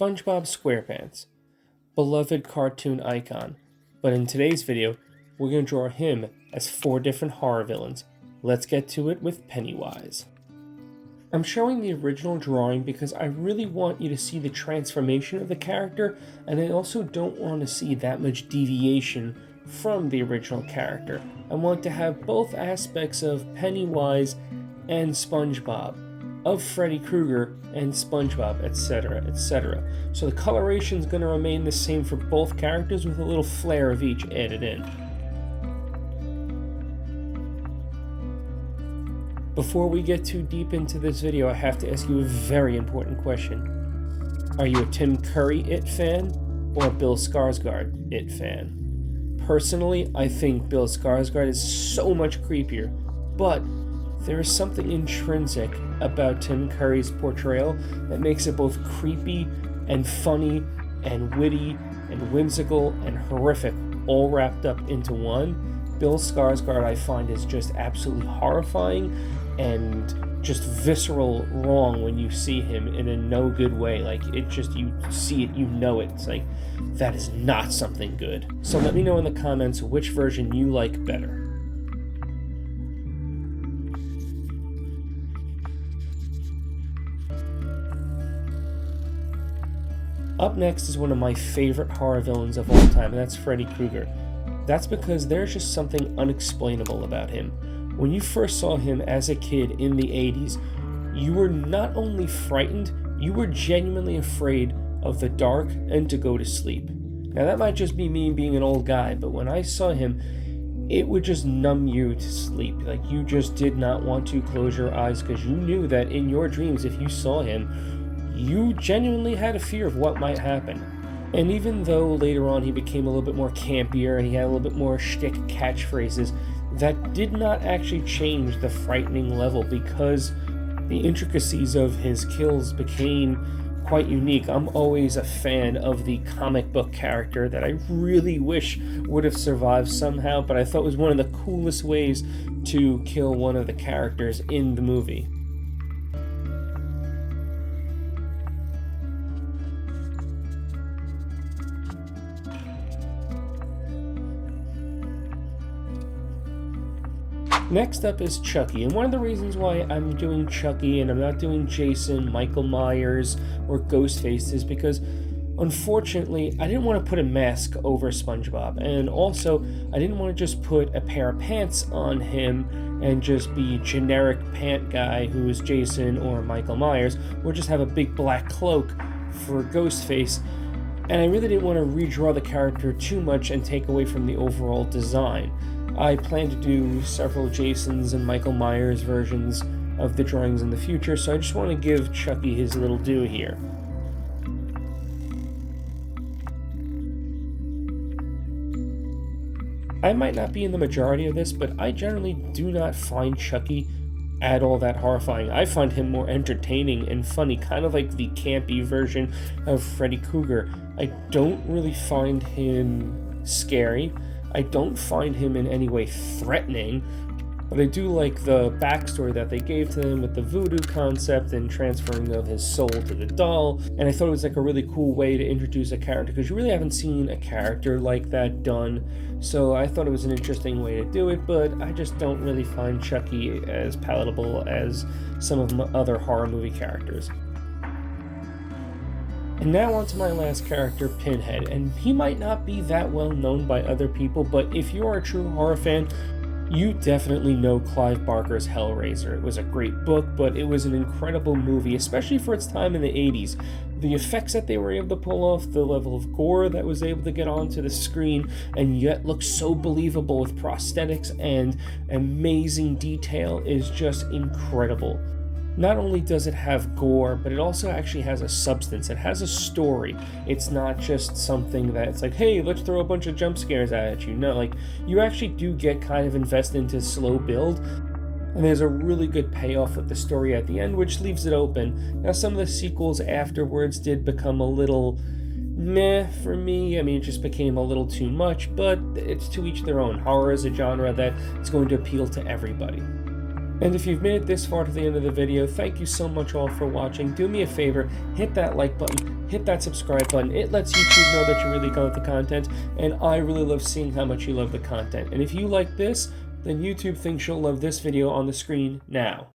Spongebob Squarepants, beloved cartoon icon, but in today's video, we're going to draw him as 4 different horror villains. Let's get to it with Pennywise. I'm showing the original drawing because I really want you to see the transformation of the character, and I also don't want to see that much deviation from the original character. I want to have both aspects of Pennywise and SpongeBob, of Freddy Krueger and SpongeBob, etc., etc. So the coloration is going to remain the same for both characters with a little flair of each added in. Before we get too deep into this video, I have to ask you a very important question. Are you a Tim Curry It fan or a Bill Skarsgård It fan? Personally, I think Bill Skarsgård is so much creepier, but there is something intrinsic about Tim Curry's portrayal that makes it both creepy and funny and witty and whimsical and horrific all wrapped up into one. Bill Skarsgård, I find, is just absolutely horrifying and just visceral wrong when you see him in a no good way. Like, it just, you see it, you know it. It's like, that is not something good. So let me know in the comments which version you like better. Up next is one of my favorite horror villains of all time, and that's Freddy Krueger. That's because there's just something unexplainable about him. When you first saw him as a kid in the 80s, you were not only frightened, you were genuinely afraid of the dark and to go to sleep. Now that might just be me being an old guy, but when I saw him, it would just numb you to sleep. Like, you just did not want to close your eyes because you knew that in your dreams, if you saw him, you genuinely had a fear of what might happen. And even though later on he became a little bit more campier and he had a little bit more shtick catchphrases, that did not actually change the frightening level because the intricacies of his kills became quite unique. I'm always a fan of the comic book character that I really wish would have survived somehow, but I thought was one of the coolest ways to kill one of the characters in the movie. Next up is Chucky, and one of the reasons why I'm doing Chucky and I'm not doing Jason, Michael Myers, or Ghostface is because, unfortunately, I didn't want to put a mask over SpongeBob, and also I didn't want to just put a pair of pants on him and just be generic pant guy who is Jason or Michael Myers, or just have a big black cloak for Ghostface. And I really didn't want to redraw the character too much and take away from the overall design. I plan to do several Jasons and Michael Myers versions of the drawings in the future, so I just want to give Chucky his little due here. I might not be in the majority of this, but I generally do not find Chucky at all that horrifying. I find him more entertaining and funny, kind of like the campy version of Freddy Krueger. I don't really find him scary. I don't find him in any way threatening, but I do like the backstory that they gave to him with the voodoo concept and transferring of his soul to the doll, and I thought it was like a really cool way to introduce a character because you really haven't seen a character like that done, so I thought it was an interesting way to do it, but I just don't really find Chucky as palatable as some of my other horror movie characters. And now on to my last character, Pinhead, and he might not be that well known by other people, but if you are a true horror fan, you definitely know Clive Barker's Hellraiser. It was a great book, but it was an incredible movie, especially for its time in the 80s. The effects that they were able to pull off, the level of gore that was able to get onto the screen, and yet look so believable with prosthetics and amazing detail is just incredible. Not only does it have gore, but it also actually has a substance. It has a story. It's not just something that's like, hey, let's throw a bunch of jump scares at you. No, like, you actually do get kind of invested into slow build, and there's a really good payoff with the story at the end, which leaves it open. Now, some of the sequels afterwards did become a little meh for me. I mean, it just became a little too much, but it's to each their own. Horror is a genre that is going to appeal to everybody. And if you've made it this far to the end of the video, thank you so much all for watching. Do me a favor, hit that like button, hit that subscribe button. It lets YouTube know that you really love the content, and I really love seeing how much you love the content. And if you like this, then YouTube thinks you'll love this video on the screen now.